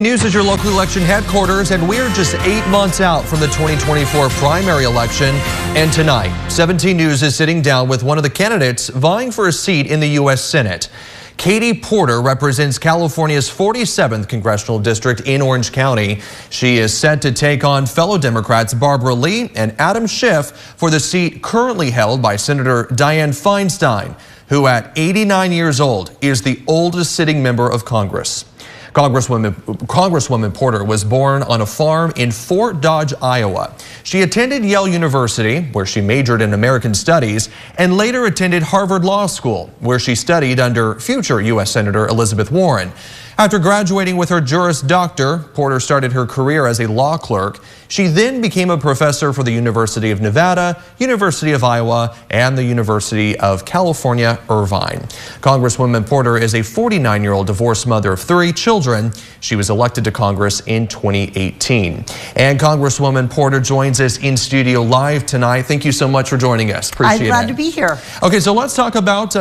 News is your local election headquarters, and we're just 8 months out from the 2024 primary election. And tonight, 17 News is sitting down with one of the candidates vying for a seat in the U.S. Senate. Katie Porter represents California's 47th congressional district in Orange County. She is set to take on fellow Democrats Barbara Lee and Adam Schiff for the seat currently held by Senator Dianne Feinstein, who at 89 years old is the oldest sitting member of Congress. Congresswoman Porter was born on a farm in Fort Dodge, Iowa. She attended Yale University, where she majored in American Studies, and later attended Harvard Law School, where she studied under future U.S. Senator Elizabeth Warren. After graduating with her Juris Doctor, Porter started her career as a law clerk. She then became a professor for the University of Nevada, University of Iowa, and the University of California, Irvine. Congresswoman Porter is a 49-year-old divorced mother of 3 children. She was elected to Congress in 2018. And Congresswoman Porter joins us in studio live tonight. Thank you so much for joining us. Appreciate it. I'm glad to be here. Okay, so let's talk about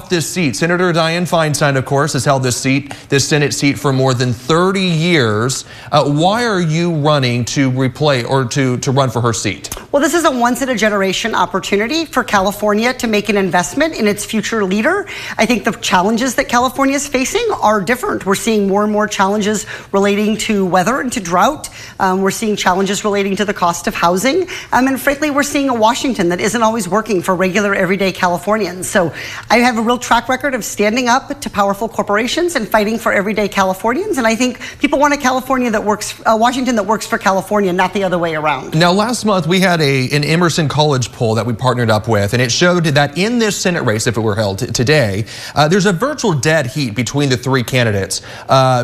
this seat. Senator Dianne Feinstein, of course, has held this Senate seat for more than 30 years. Why are you running to run for her seat? Well, this is a once-in-a-generation opportunity for California to make an investment in its future leader. I think the challenges that California is facing are different. We're seeing more and more challenges relating to weather and to drought. We're seeing challenges relating to the cost of housing. And frankly, we're seeing a Washington that isn't always working for regular, everyday Californians. So I have a real track record of standing up to powerful corporations and fighting for everyday Californians. And I think people want a Washington that works for California, not the other way around. Now, last month we had an Emerson College poll that we partnered up with, and it showed that in this Senate race, if it were held today, there's a virtual dead heat between the 3 candidates,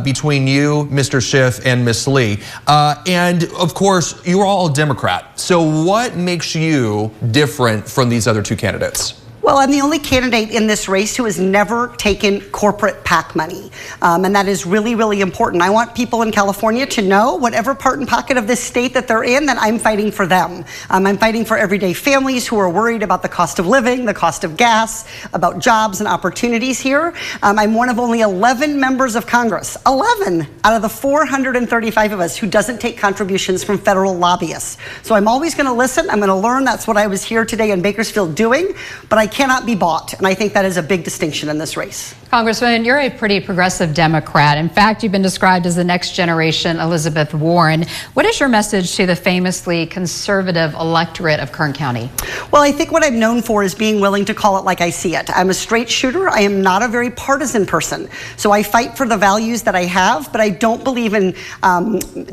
between you, Mr. Schiff, and Ms. Lee. And of course, you're all Democrat. So what makes you different from these other 2 candidates? Well, I'm the only candidate in this race who has never taken corporate PAC money. And that is really, really important. I want people in California to know, whatever part and pocket of this state that they're in, that I'm fighting for them. I'm fighting for everyday families who are worried about the cost of living, the cost of gas, about jobs and opportunities here. I'm one of only 11 members of Congress, 11 out of the 435 of us, who doesn't take contributions from federal lobbyists. So I'm always going to listen. I'm going to learn. That's what I was here today in Bakersfield doing. But I cannot be bought, and I think that is a big distinction in this race. Congresswoman, you're a pretty progressive Democrat. In fact, you've been described as the next generation Elizabeth Warren. What is your message to the famously conservative electorate of Kern County? Well, I think what I'm known for is being willing to call it like I see it. I'm a straight shooter. I am not a very partisan person. So I fight for the values that I have, but I don't believe in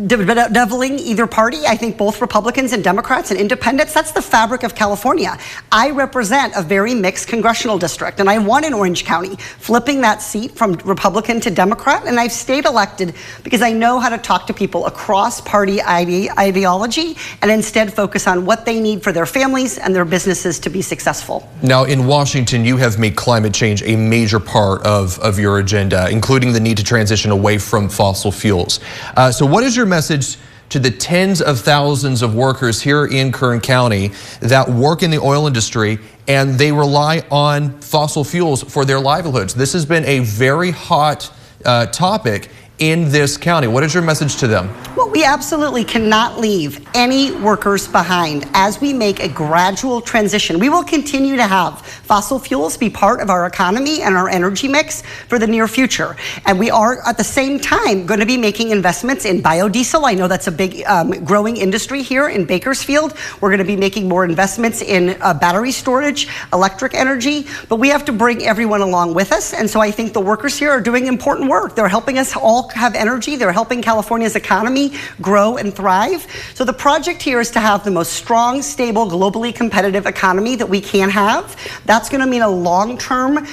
deviling either party. I think both Republicans and Democrats and independents, that's the fabric of California. I represent a very mixed congressional district, and I won in Orange County, flipping that seat from Republican to Democrat, and I've stayed elected because I know how to talk to people across party ideology and instead focus on what they need for their families and their businesses to be successful. Now, in Washington, you have made climate change a major part of your agenda, including the need to transition away from fossil fuels. So what is your message to the tens of thousands of workers here in Kern County that work in the oil industry and they rely on fossil fuels for their livelihoods? This has been a very hot topic in this county. What is your message to them? Well, we absolutely cannot leave any workers behind as we make a gradual transition. We will continue to have fossil fuels be part of our economy and our energy mix for the near future. And we are at the same time going to be making investments in biodiesel. I know that's a big growing industry here in Bakersfield. We're going to be making more investments in battery storage, electric energy, but we have to bring everyone along with us. And so I think the workers here are doing important work. They're helping us all have energy. They're helping California's economy grow and thrive. So the project here is to have the most strong, stable, globally competitive economy that we can have. That's going to mean a long-term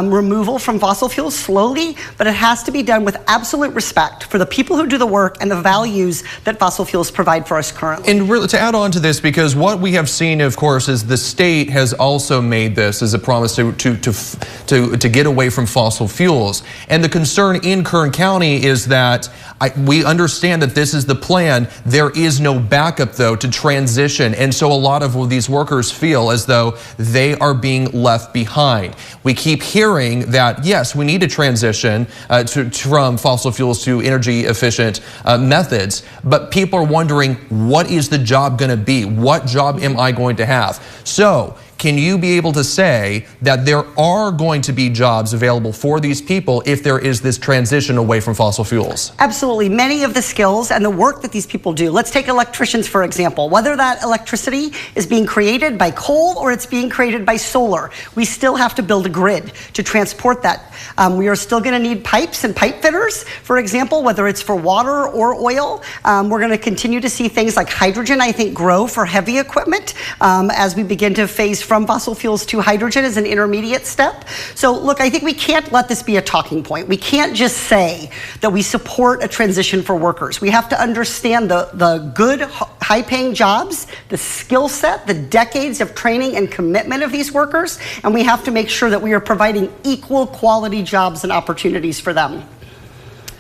removal from fossil fuels slowly, but it has to be done with absolute respect for the people who do the work and the values that fossil fuels provide for us currently. And really, to add on to this, because what we have seen, of course, is the state has also made this as a promise to get away from fossil fuels. And the concern in Kern County is that we understand that this is is the plan. There is no backup, though, to transition. And so a lot of these workers feel as though they are being left behind. We keep hearing that, yes, we need to transition from fossil fuels to energy efficient methods. But people are wondering, what is the job going to be? What job am I going to have? So can you be able to say that there are going to be jobs available for these people if there is this transition away from fossil fuels? Absolutely. Many of the skills and the work that these people do, let's take electricians, for example, whether that electricity is being created by coal or it's being created by solar, we still have to build a grid to transport that. We are still going to need pipes and pipe fitters, for example, whether it's for water or oil. We're going to continue to see things like hydrogen, I think, grow for heavy equipment as we begin to phase from fossil fuels to hydrogen as an intermediate step. So look, I think we can't let this be a talking point. We can't just say that we support a transition for workers. We have to understand the good, high-paying jobs, the skill set, the decades of training and commitment of these workers, and we have to make sure that we are providing equal quality jobs and opportunities for them.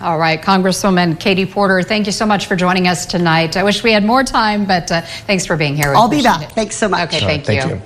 All right, Congresswoman Katie Porter, thank you so much for joining us tonight. I wish we had more time, but thanks for being here. I'll be back. Thanks so much. Okay, thank you.